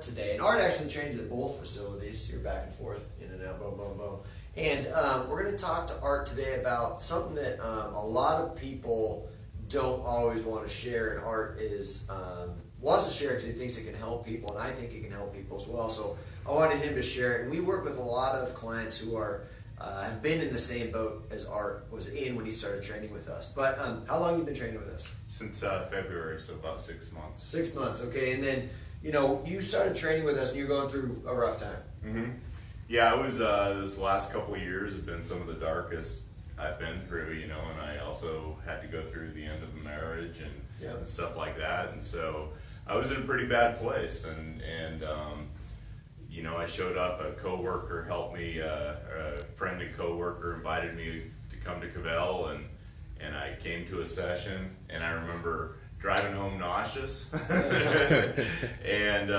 today, and Art actually trains at both facilities. You're back and forth, in and out, boom, boom, boom. And we're going to talk to Art today about something that a lot of people don't always want to share, and Art is wants to share because he thinks it can help people, and I think it can help people as well. So I wanted him to share it. And we work with a lot of clients who are have been in the same boat as Art was in when he started training with us. But how long have you been training with us? Since February, so about 6 months. 6 months, okay. And then, you started training with us and you're going through a rough time. Mm-hmm. Yeah, it was, this last couple of years have been some of the darkest I've been through, and I also had to go through the end of a marriage and stuff like that. And so I was in a pretty bad place, and I showed up, a coworker helped me, a friend and coworker invited me to come to Kvell, and I came to a session, and I remember driving home nauseous. And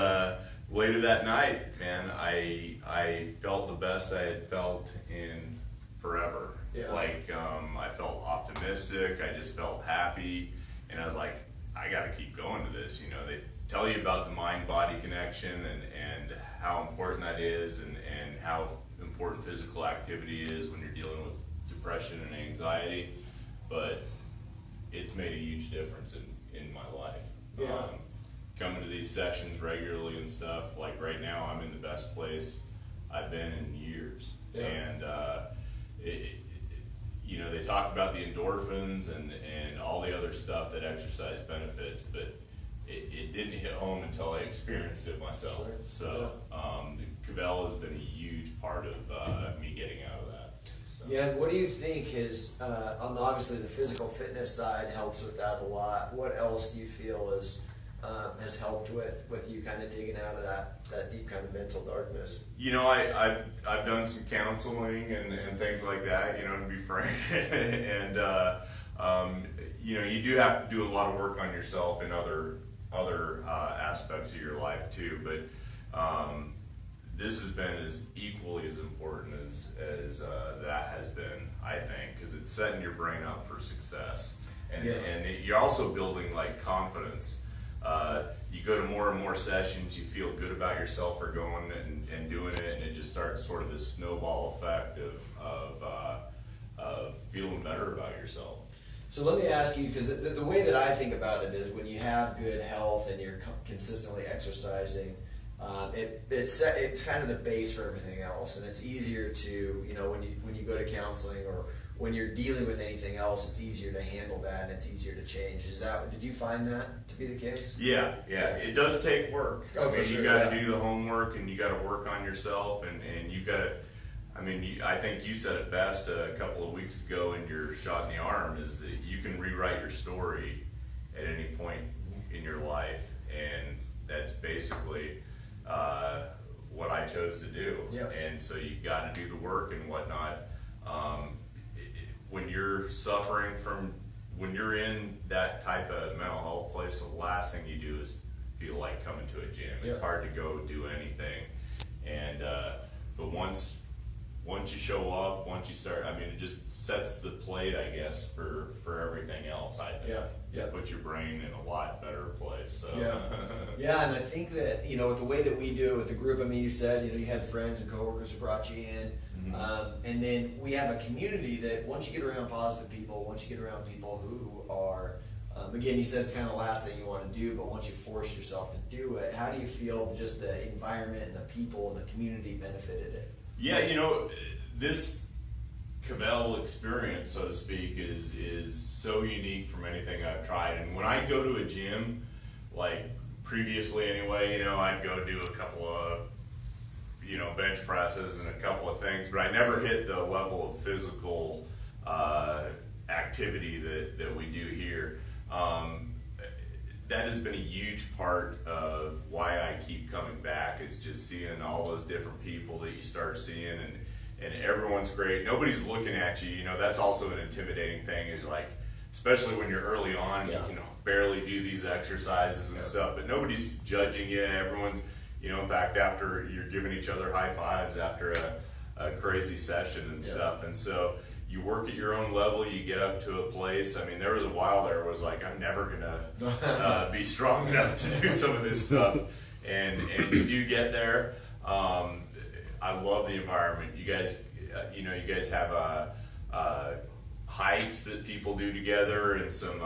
later that night, man, I felt the best I had felt in forever. Yeah. I felt optimistic, I just felt happy, and I was like, I gotta keep going to this. They tell you about the mind-body connection and how important that is, and how important physical activity is when you're dealing with depression and anxiety, but it's made a huge difference in my life. Yeah. Coming to these sessions regularly and stuff, like right now I'm in the best place I've been in years. Yeah. And they talk about the endorphins and all the other stuff that exercise benefits, but it didn't hit home until I experienced it myself. Sure. So Kvell has been a huge part of me getting out of that. So. Yeah, what do you think is, obviously the physical fitness side helps with that a lot. What else do you feel has helped with you kind of digging out of that deep kind of mental darkness? I've done some counseling and things like that, to be frank. And you do have to do a lot of work on yourself in other aspects of your life too, but this has been as equally as important as that has been, I think, because it's setting your brain up for success, and you're also building confidence. You go to more and more sessions, you feel good about yourself for going and doing it, and it just starts sort of this snowball effect of feeling better about yourself. So let me ask you, because the way that I think about it is when you have good health and you're consistently exercising, it's kind of the base for everything else, and it's easier to, when you go to counseling or when you're dealing with anything else, it's easier to handle that and it's easier to change. Did you find that to be the case? Yeah. It does take work. For sure, you got to do the homework, and you got to work on yourself, and you got to. I think you said it best a couple of weeks ago in your shot in the arm, is that you can rewrite your story at any point in your life, and that's basically what I chose to do. Yep. And so you got to do the work and whatnot. When you're suffering when you're in that type of mental health place, the last thing you do is feel like coming to a gym. Yep. It's hard to go do anything, and but once you show up, once you start, it just sets the plate, I guess, for everything else, I think. Yeah. Put your brain in a lot better place. So. Yeah, and I think that, with the way that we do it with the group, you said, you had friends and coworkers who brought you in, and then we have a community that once you get around positive people, once you get around people who are, again, you said it's kind of the last thing you want to do, but once you force yourself to do it, how do you feel just the environment and the people and the community benefited it? Yeah, this Kvell experience, so to speak, is so unique from anything I've tried. And when I go to a gym, like previously anyway, I'd go do a couple of, bench presses and a couple of things, but I never hit the level of physical activity that we do here. That has been a huge part of why I keep coming back, is just seeing all those different people that you start seeing, and everyone's great. Nobody's looking at you. That's also an intimidating thing, is especially when you're early on, you can barely do these exercises and stuff, but nobody's judging you. Everyone's, in fact, after you're giving each other high fives after a crazy session and stuff. And so you work at your own level, you get up to a place. There was a while there was I'm never gonna be strong enough to do some of this stuff. and you do get there. I love the environment. You guys, you guys have hikes that people do together, and some.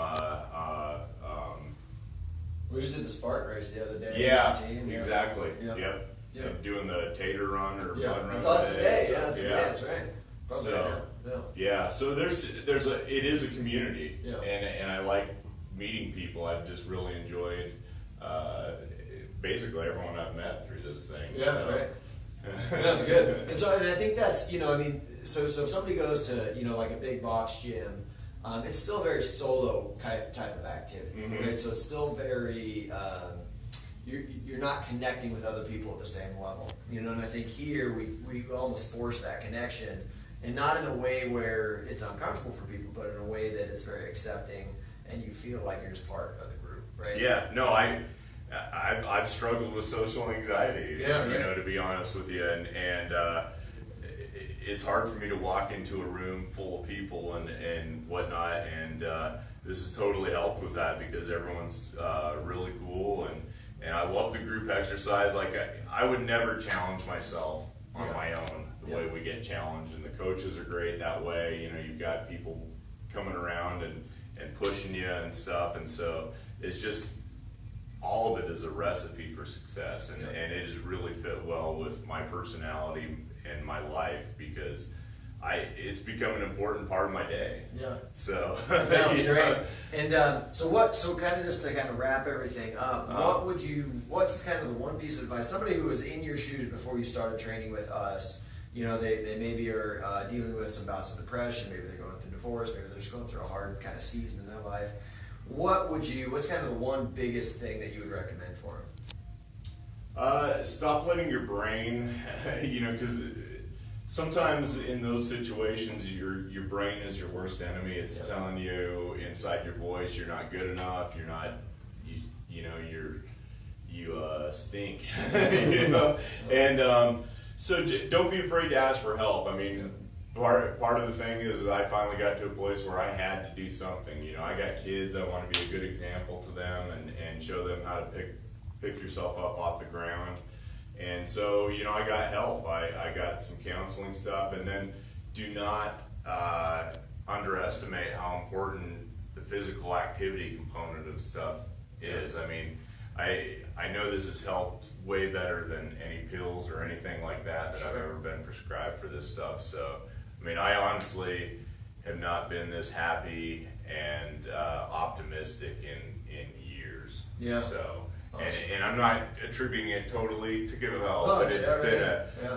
We just did the Spartan race the other day. Yeah, team. exactly. Yep. Yep. Yep. And doing the tater run or Yeah, mud run. that's the day. So, Yeah, that's the day. That's right. Probably So, yeah. So it is a community, Yeah. and I like meeting people. I've just really enjoyed basically everyone I've met through this thing. Yeah, so. right. That's good. And so, and I think that's, so if somebody goes to, like a big box gym, it's still a very solo type of activity, Mm-hmm. right? So it's still very, you're not connecting with other people at the same level, and I think here we almost force that connection, and not in a way where it's uncomfortable for people, but in a way that it's very accepting, and you feel like you're just part of the group, right? Yeah, no, I've struggled with social anxiety, right. to be honest with you, and it's hard for me to walk into a room full of people and whatnot, and this has totally helped with that because everyone's really cool, and I love the group exercise. Like I would never challenge myself on my own the way we get challenged, and the coaches are great that way. You've got people coming around and pushing you and stuff, and so it's just all of it is a recipe for success, and it has really fit well with my personality and my life because it's become an important part of my day. Yeah. So That's great. And so kind of just to kind of wrap everything up, what's kind of the one piece of advice, somebody who was in your shoes before you started training with us, they maybe are dealing with some bouts of depression, maybe they're going through divorce, maybe they're just going through a hard kind of season in their life. What's kind of the one biggest thing that you would recommend for them? Stop letting your brain, because sometimes in those situations, your brain is your worst enemy. It's telling you inside your voice you're not good enough. You're not, you stink. And so don't be afraid to ask for help. I mean, part of the thing is that I finally got to a place where I had to do something. I got kids. I want to be a good example to them and show them how to pick yourself up off the ground. And so, I got help. I got some counseling stuff, and then do not underestimate how important the physical activity component of stuff is. I mean, I know this has helped way better than any pills or anything like that I've ever been prescribed for this stuff. So, I mean, I honestly have not been this happy and optimistic in years. Yeah. So. Awesome. And I'm not attributing it totally to Kvell, but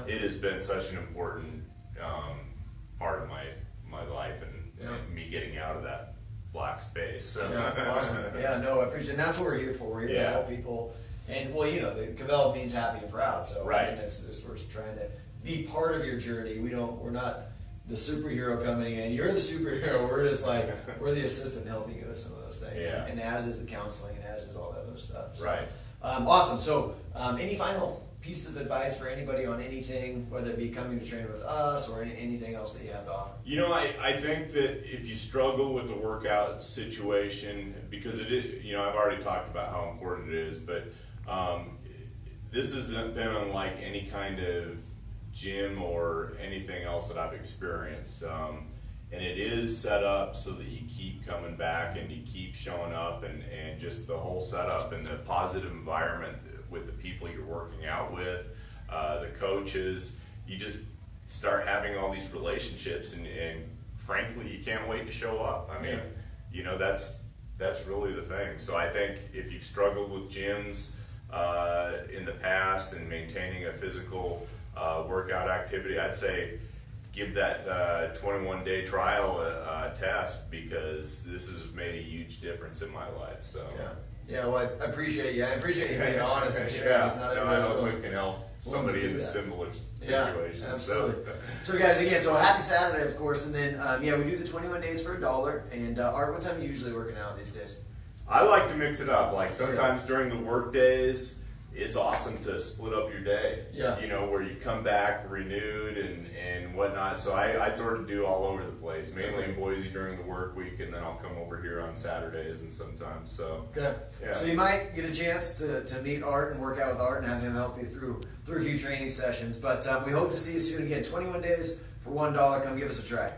it has been such an important part of my life and me getting out of that black space. So. Yeah, awesome. Yeah, no, I appreciate it. And that's what we're here for. We're here to help people. And the Kvell means happy and proud. So right. We're just trying to be part of your journey. We're not the superhero coming in. You're the superhero. We're just like we're the assistant helping you with some of those things. Yeah. And as is the counseling, and as is all that other stuff. So, right. Awesome. So, any final piece of advice for anybody on anything, whether it be coming to train with us or anything else that you have to offer? I think that if you struggle with the workout situation, because it is, I've already talked about how important it is, but this hasn't been unlike any kind of gym or anything else that I've experienced. And it is set up so that you keep coming back and you keep showing up, and just the whole setup and the positive environment with the people you're working out with, the coaches, you just start having all these relationships, and frankly, you can't wait to show up. I mean, that's really the thing. So I think if you've struggled with gyms in the past and maintaining a physical workout activity, I'd say give that 21-day trial a test, because this has made a huge difference in my life. So well, I appreciate you. I appreciate you being honest and sharing. I hope we can help somebody in a similar situation. Yeah, absolutely. So guys, again, happy Saturday, of course, and then we do the 21 days for $1. And Art, what time are you usually working out these days? I like to mix it up. Like sometimes during the work days, it's awesome to split up your day. Yeah. You know, where you come back renewed and whatnot. So I sort of do all over the place, mainly in Boise during the work week, and then I'll come over here on Saturdays and sometimes. So Okay. yeah. So you might get a chance to meet Art and work out with Art and have him help you through a few training sessions. But we hope to see you soon again. 21 days for $1. Come give us a try.